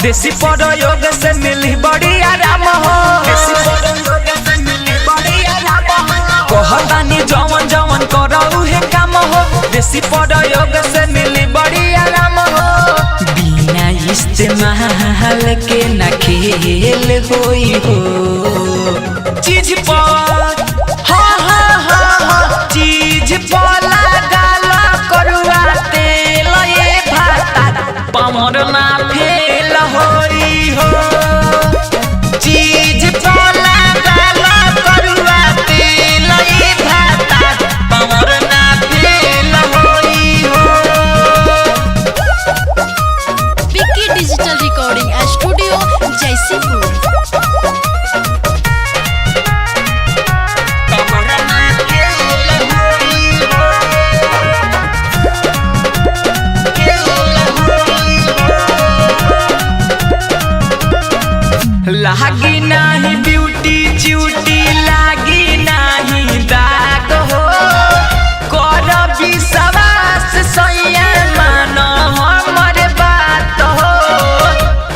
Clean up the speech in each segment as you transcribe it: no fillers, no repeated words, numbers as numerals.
देसी प्रयोग से मिली बड़ी आराम हो। कहतानी जवन जवन करऊ है काम हो। देसी प्रयोग से मिली बड़ी आराम हो। बिना इस्तेमाल के न खेल होई हो। चीज पर चीज पर लगाला करुआ तेल ये भाता पमर ना फेल होई हो। चीज पर लगाला करुआ तेल ये भाता पमर ना फेल होई हो। Vicky digital recording studio Jaisipur. लागी नाही ब्यूटी च्यूटी लागी नाही दाग हो। कर विश्वास सैया मान हमर बात हो।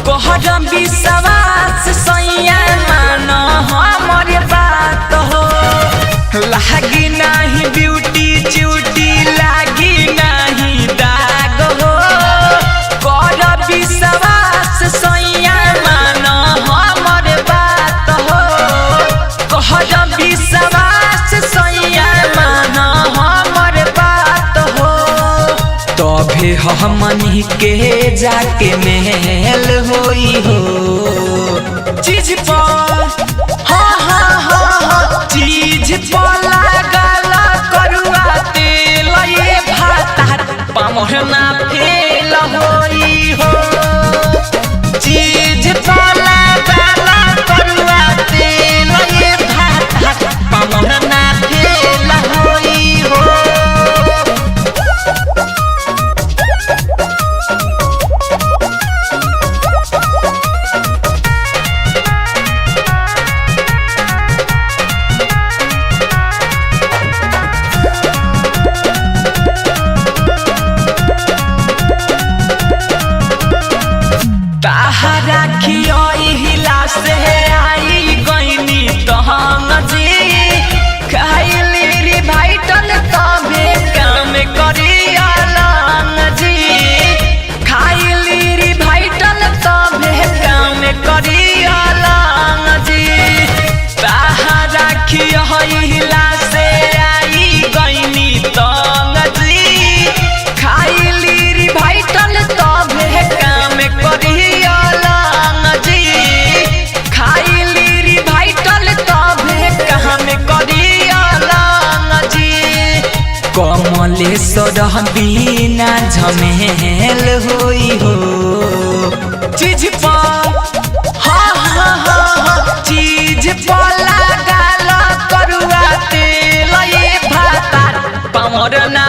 कर विश्वास सैया मान हमर बात हो। लागी नाही ब्यूटी च्यूटी लागी नाही दाग हो। कर विश्वास सैया विश्वास सैया मान हमर बात हो। तभे हमनी के जाके मेल होई हो। चीज पर चीज पर लगाला करुआ तेल ये भाता पमर ना फेल होई हो। चीज पर लगाला करुआ तेल ये भाता पमर ना फेल होई हो। ताहरा खिया से आई गईनी तहंग जी। खाइली रे भाइटल तबे काम करी अलंग जी। खाइली रे भाइटल तबे काम करी अलंग जी। ताहरा खिया से आई गईनी तहंग जी। खाइली रे भाइटल तबे काम करी कमलेश्वर बिना झमेल होई हो। चीज पर चीज पर लगाला करुआ तेल ये भाता पमर ना